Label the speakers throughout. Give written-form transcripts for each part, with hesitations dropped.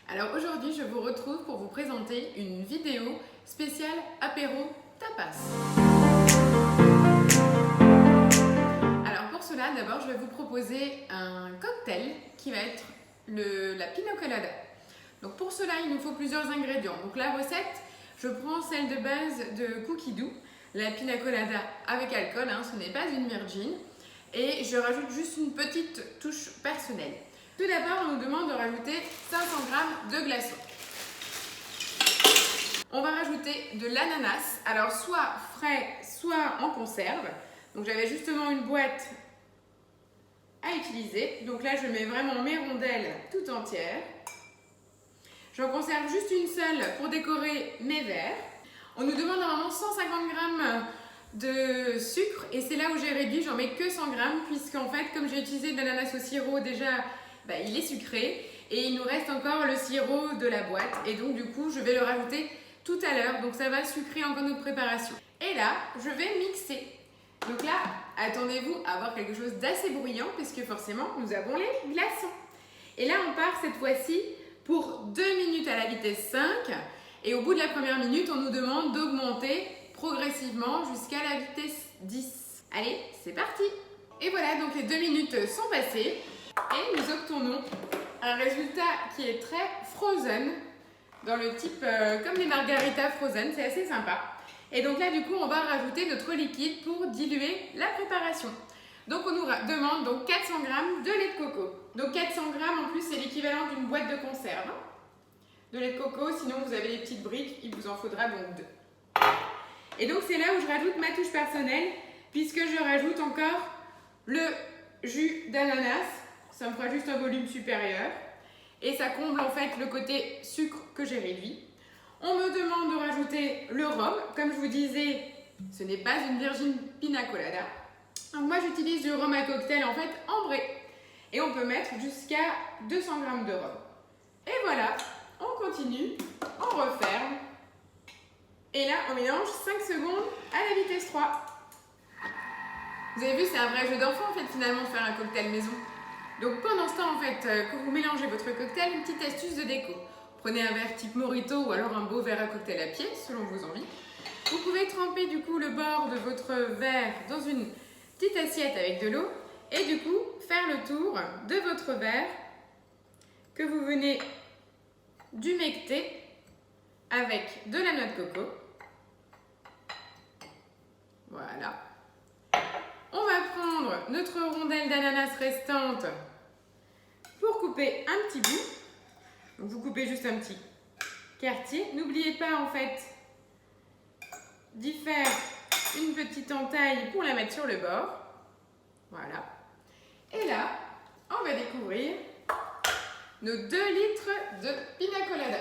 Speaker 1: Alors aujourd'hui, je vous retrouve pour vous présenter une vidéo spéciale apéro tapas. Alors pour cela, d'abord, je vais vous proposer un cocktail qui va être la pina colada. Donc pour cela, il nous faut plusieurs ingrédients. Donc la recette, je prends celle de base de Cookie Doux, la pina colada avec alcool, ce n'est pas une virgin. Et je rajoute juste une petite touche personnelle. Tout d'abord, on nous demande de rajouter 500 g de glaçons. On va rajouter de l'ananas, alors soit frais, soit en conserve. Donc j'avais justement une boîte à utiliser. Donc là, je mets vraiment mes rondelles tout entières. J'en conserve juste une seule pour décorer mes verres. On nous demande normalement 150 g de sucre et c'est là où j'ai réduit, j'en mets que 100 g puisqu'en fait, comme j'ai utilisé de l'ananas au sirop déjà, il est sucré et il nous reste encore le sirop de la boîte et donc du coup je vais le rajouter tout à l'heure, donc ça va sucrer encore notre préparation. Et là je vais mixer. Donc là attendez-vous à avoir quelque chose d'assez bruyant puisque forcément nous avons les glaçons. Et là on part cette fois-ci pour 2 minutes à la vitesse 5 et au bout de la première minute on nous demande d'augmenter progressivement jusqu'à la vitesse 10. Allez, c'est parti! Et voilà, donc les 2 minutes sont passées et nous obtenons un résultat qui est très frozen, dans le type comme les margaritas frozen, c'est assez sympa. Et donc là, du coup, on va rajouter notre liquide pour diluer la préparation. Donc on nous demande donc 400 g de lait de coco. Donc 400 g en plus, c'est l'équivalent d'une boîte de conserve de lait de coco, sinon vous avez les petites briques, il vous en faudra donc 2. Et donc c'est là où je rajoute ma touche personnelle, puisque je rajoute encore le jus d'ananas. Ça me fera juste un volume supérieur. Et ça comble en fait le côté sucre que j'ai réduit. On me demande de rajouter le rhum. Comme je vous disais, ce n'est pas une virgin pina colada. Donc moi j'utilise du rhum à cocktail en fait ambré. Et on peut mettre jusqu'à 200 g de rhum. Et voilà, on continue, on referme. Et là, on mélange 5 secondes à la vitesse 3. Vous avez vu, c'est un vrai jeu d'enfant en fait finalement faire un cocktail maison. Donc pendant ce temps en fait, quand vous mélangez votre cocktail, une petite astuce de déco. Prenez un verre type Morito ou alors un beau verre à cocktail à pied, selon vos envies. Vous pouvez tremper du coup le bord de votre verre dans une petite assiette avec de l'eau et du coup faire le tour de votre verre que vous venez d'humecter avec de la noix de coco. Voilà. On va prendre notre rondelle d'ananas restante pour couper un petit bout. Donc vous coupez juste un petit quartier. N'oubliez pas en fait d'y faire une petite entaille pour la mettre sur le bord. Voilà. Et là, on va découvrir nos 2 litres de pina colada.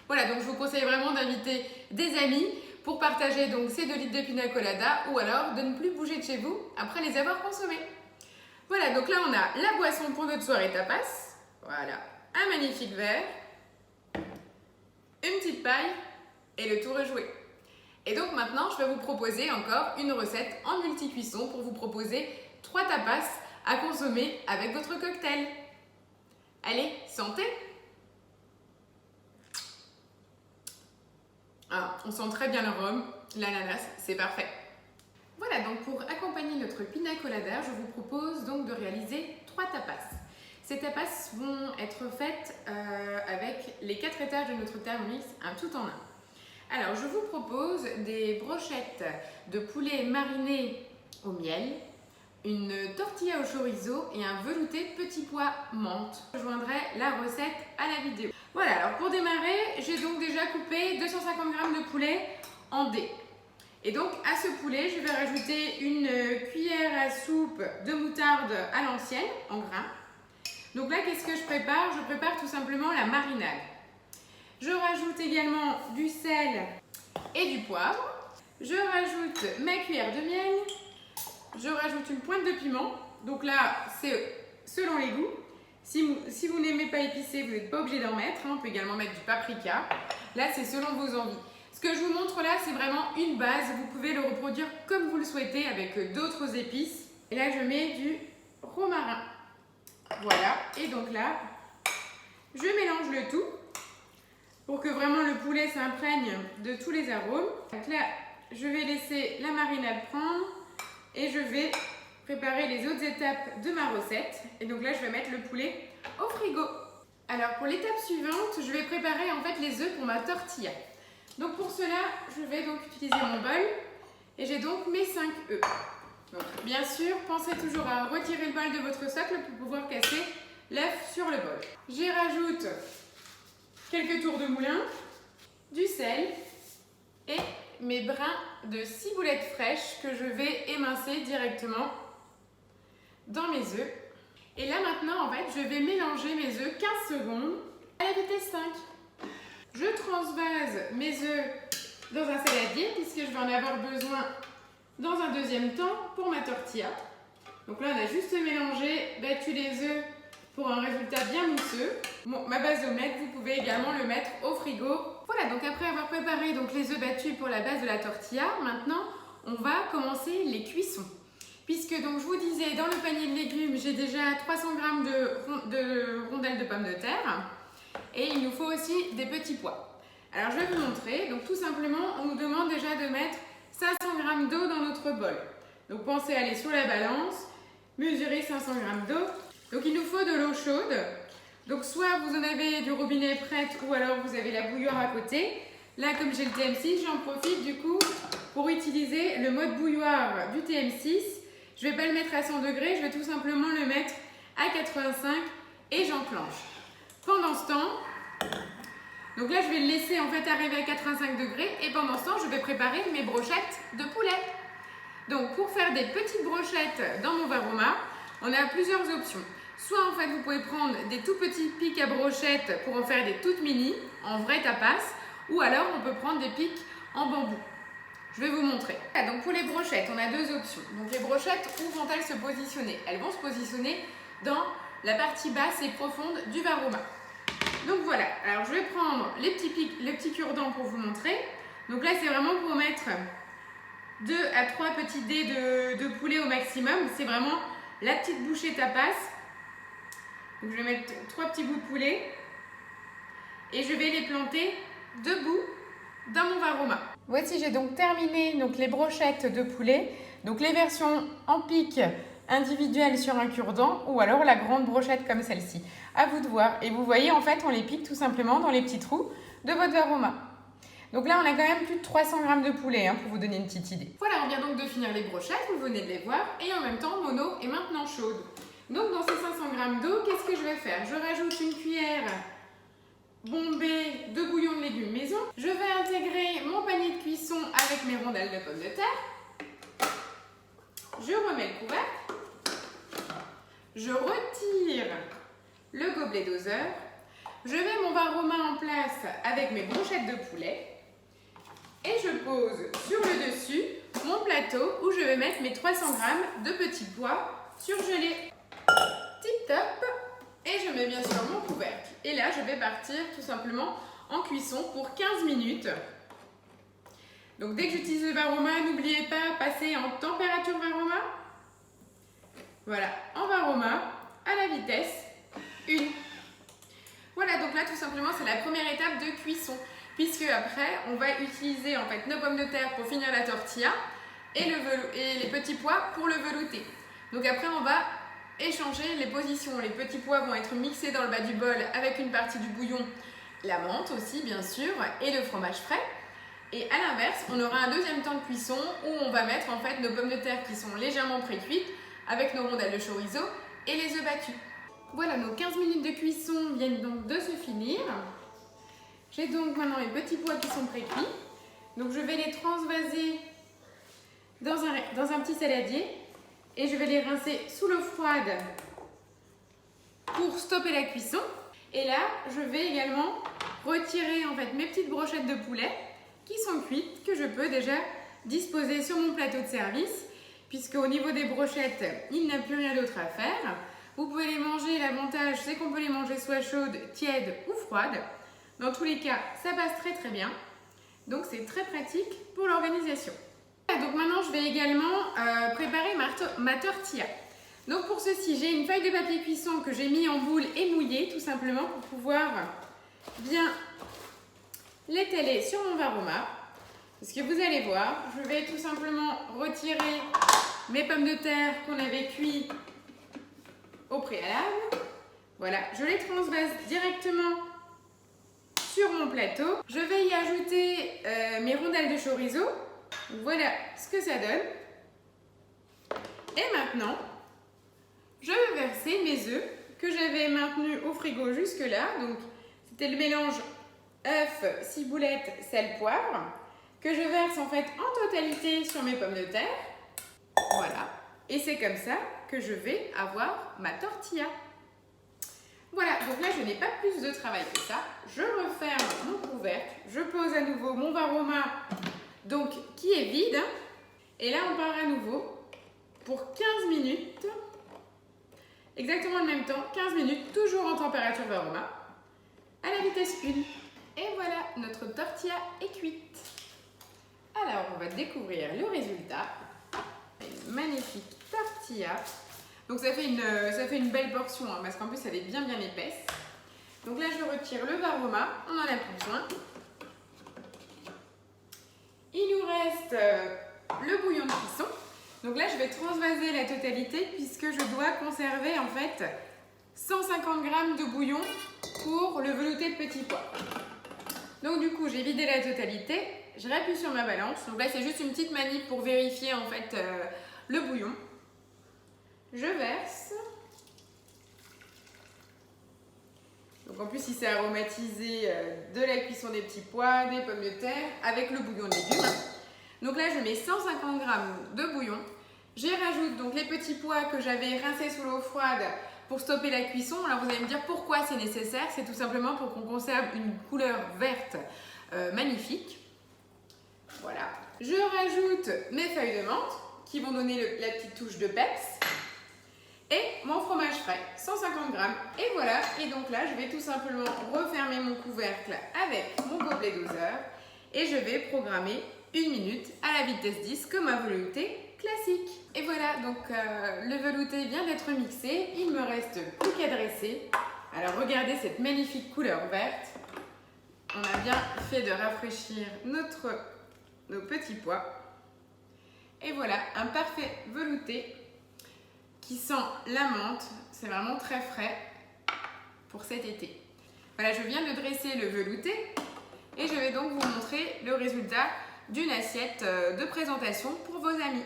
Speaker 1: Voilà, donc je vous conseille vraiment d'inviter des amis pour partager donc ces 2 litres de pina colada ou alors de ne plus bouger de chez vous après les avoir consommés. Voilà, donc là on a la boisson pour notre soirée tapas. Voilà, un magnifique verre, une petite paille et le tour est joué. Et donc maintenant je vais vous proposer encore une recette en multi-cuisson pour vous proposer 3 tapas à consommer avec votre cocktail. Allez, santé! On sent très bien le rhum, l'ananas, c'est parfait. Voilà, donc pour accompagner notre pina colada, je vous propose donc de réaliser 3 tapas. Ces tapas vont être faites avec les 4 étages de notre Thermomix, un tout en un. Alors, je vous propose des brochettes de poulet mariné au miel, une tortilla au chorizo et un velouté petit pois menthe. Je joindrai la recette à la vidéo. Voilà, alors pour démarrer, j'ai donc déjà coupé 250 g de poulet en dés. Et donc à ce poulet, je vais rajouter une cuillère à soupe de moutarde à l'ancienne, en grains. Donc là, qu'est-ce que je prépare? Je prépare tout simplement la marinade. Je rajoute également du sel et du poivre. Je rajoute ma cuillère de miel. Je rajoute une pointe de piment. Donc là, c'est selon les goûts. Si vous n'aimez pas épicé, vous n'êtes pas obligé d'en mettre. On peut également mettre du paprika. Là, c'est selon vos envies. Ce que je vous montre là, c'est vraiment une base. Vous pouvez le reproduire comme vous le souhaitez avec d'autres épices. Et là, je mets du romarin. Voilà. Et donc là, Je mélange le tout pour que vraiment le poulet s'imprègne de tous les arômes. Donc là, je vais laisser la marinade prendre et je vais préparer les autres étapes de ma recette. Et donc là, je vais mettre le poulet au frigo. Alors pour l'étape suivante, je vais préparer en fait les œufs pour ma tortilla. Donc pour cela, je vais donc utiliser mon bol et j'ai donc mes 5 œufs. Donc bien sûr, pensez toujours à retirer le bol de votre socle pour pouvoir casser l'œuf sur le bol. J'y rajoute quelques tours de moulin, du sel et mes brins de ciboulette fraîche que je vais émincer directement dans mes œufs. Et là maintenant, en fait, je vais mélanger mes œufs 15 secondes à la vitesse 5. Je transvase mes œufs dans un saladier puisque je vais en avoir besoin dans un deuxième temps pour ma tortilla. Donc là, on a juste mélangé, battu les œufs pour un résultat bien mousseux. Bon, ma base d'omelette, vous pouvez également le mettre au frigo. Voilà, donc après avoir préparé donc, les œufs battus pour la base de la tortilla, maintenant, on va commencer les cuissons. Puisque donc je vous disais, dans le panier de légumes, j'ai déjà 300 g de rondelles de pommes de terre. Et il nous faut aussi des petits pois. Alors je vais vous montrer. Donc tout simplement, on nous demande déjà de mettre 500 g d'eau dans notre bol. Donc pensez à aller sur la balance, mesurer 500 g d'eau. Donc il nous faut de l'eau chaude. Donc soit vous en avez du robinet prête ou alors vous avez la bouilloire à côté. Là comme j'ai le TM6, j'en profite du coup pour utiliser le mode bouilloire du TM6. Je ne vais pas le mettre à 100 degrés, je vais tout simplement le mettre à 85 et j'enclenche. Pendant ce temps, donc là je vais le laisser en fait arriver à 85 degrés et pendant ce temps je vais préparer mes brochettes de poulet. Donc pour faire des petites brochettes dans mon Varoma, on a plusieurs options. Soit en fait vous pouvez prendre des tout petits pics à brochettes pour en faire des toutes mini, en vrai tapas, ou alors on peut prendre des pics en bambou. Je vais vous montrer. Donc pour les brochettes, on a deux options. Donc les brochettes, où vont-elles se positionner? Elles vont se positionner dans la partie basse et profonde du Varoma. Donc voilà, alors je vais prendre les petits cure-dents pour vous montrer. Donc là c'est vraiment pour mettre 2 à 3 petits dés de poulet au maximum. C'est vraiment la petite bouchée tapas. Donc je vais mettre 3 petits bouts de poulet et je vais les planter debout dans mon Varoma. Voici, j'ai donc terminé les brochettes de poulet. Donc les versions en pic individuelles sur un cure-dent ou alors la grande brochette comme celle-ci. À vous de voir. Et vous voyez, en fait, on les pique tout simplement dans les petits trous de votre Varoma. Donc là, on a quand même plus de 300 g de poulet pour vous donner une petite idée. Voilà, on vient donc de finir les brochettes, vous venez de les voir. Et en même temps, mon eau est maintenant chaude. Donc dans ces 500 g d'eau, qu'est-ce que je vais faire? Je rajoute une cuillère bombée de bouillon de légumes maison. Je vais intégrer mon panier de cuisson avec mes rondelles de pommes de terre. Je remets le couvercle. Je retire le gobelet doseur. Je mets mon Varoma en place avec mes brochettes de poulet. Et je pose sur le dessus mon plateau où je vais mettre mes 300 g de petits pois surgelés. Tip top. Et je mets bien sûr mon couvercle. Et là, je vais partir tout simplement en cuisson pour 15 minutes. Donc dès que j'utilise le Varoma, n'oubliez pas, passer en température Varoma. Voilà, en Varoma, à la vitesse 1. Voilà, donc là tout simplement, c'est la première étape de cuisson. Puisque après, on va utiliser en fait nos pommes de terre pour finir la tortilla et les petits pois pour le velouter. Donc après, on va échanger les positions. Les petits pois vont être mixés dans le bas du bol avec une partie du bouillon, la menthe aussi bien sûr, et le fromage frais. Et à l'inverse, on aura un deuxième temps de cuisson où on va mettre en fait nos pommes de terre qui sont légèrement pré-cuites avec nos rondelles de chorizo et les œufs battus. Voilà, nos 15 minutes de cuisson viennent donc de se finir. J'ai donc maintenant mes petits pois qui sont pré-cuits. Donc je vais les transvaser dans un petit saladier. Et je vais les rincer sous l'eau froide pour stopper la cuisson. Et là, je vais également retirer en fait mes petites brochettes de poulet qui sont cuites, que je peux déjà disposer sur mon plateau de service, puisque au niveau des brochettes, il n'y a plus rien d'autre à faire. Vous pouvez les manger, l'avantage c'est qu'on peut les manger soit chaudes, tièdes ou froides. Dans tous les cas, ça passe très très bien. Donc c'est très pratique pour l'organisation. Donc maintenant, je vais également préparer ma tortilla. Donc pour ceci, j'ai une feuille de papier cuisson que j'ai mis en boule et mouillée, tout simplement pour pouvoir bien l'étaler sur mon varoma. Parce que vous allez voir, je vais tout simplement retirer mes pommes de terre qu'on avait cuites au préalable. Voilà, je les transvase directement sur mon plateau. Je vais y ajouter mes rondelles de chorizo. Voilà ce que ça donne. Et maintenant, je vais verser mes œufs que j'avais maintenus au frigo jusque-là. Donc, c'était le mélange œuf, ciboulette, sel, poivre, que je verse en fait en totalité sur mes pommes de terre. Voilà. Et c'est comme ça que je vais avoir ma tortilla. Voilà, donc là, je n'ai pas plus de travail que ça. Je referme mon couvercle. Je pose à nouveau mon varoma, donc qui est vide. Et là, on part à nouveau pour 15 minutes. Exactement le même temps, 15 minutes, toujours en température varoma, à la vitesse 1. Et voilà, notre tortilla est cuite. Alors, on va découvrir le résultat. Une magnifique tortilla. Donc ça fait une belle portion, hein, parce qu'en plus elle est bien épaisse. Donc là je retire le varoma, on n'en a plus besoin. Il nous reste le bouillon de cuisson. Donc là je vais transvaser la totalité puisque je dois conserver en fait 150 g de bouillon pour le velouté de petits pois. Donc du coup j'ai vidé la totalité, je rappuie sur ma balance. Donc là c'est juste une petite manip pour vérifier en fait le bouillon. Je verse. Donc en plus il s'est aromatisé de la cuisson des petits pois, des pommes de terre avec le bouillon de légumes. Donc là je mets 150 g de bouillon. J'y rajoute donc les petits pois que j'avais rincés sous l'eau froide pour stopper la cuisson. Alors vous allez me dire pourquoi c'est nécessaire. C'est tout simplement pour qu'on conserve une couleur verte magnifique. Voilà. Je rajoute mes feuilles de menthe qui vont donner la petite touche de peps. Et mon fromage frais, 150 g. Et voilà, et donc là, je vais tout simplement refermer mon couvercle avec mon gobelet doseur et je vais programmer 1 minute à la vitesse 10 comme un velouté classique. Et voilà, donc le velouté vient d'être mixé, il me reste plus qu'à dresser. Alors regardez cette magnifique couleur verte. On a bien fait de rafraîchir nos petits pois. Et voilà, un parfait velouté qui sent la menthe, c'est vraiment très frais pour cet été. Voilà, je viens de dresser le velouté et je vais donc vous montrer le résultat d'une assiette de présentation pour vos amis.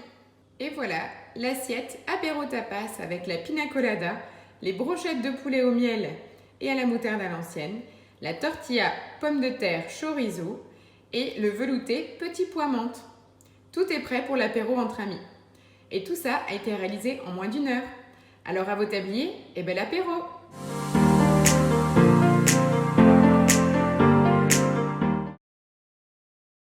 Speaker 1: Et voilà, l'assiette apéro tapas avec la pina colada, les brochettes de poulet au miel et à la moutarde à l'ancienne, la tortilla pomme de terre chorizo et le velouté petit pois menthe. Tout est prêt pour l'apéro entre amis. Et tout ça a été réalisé en moins d'1 heure. Alors à vos tabliers, et bel apéro!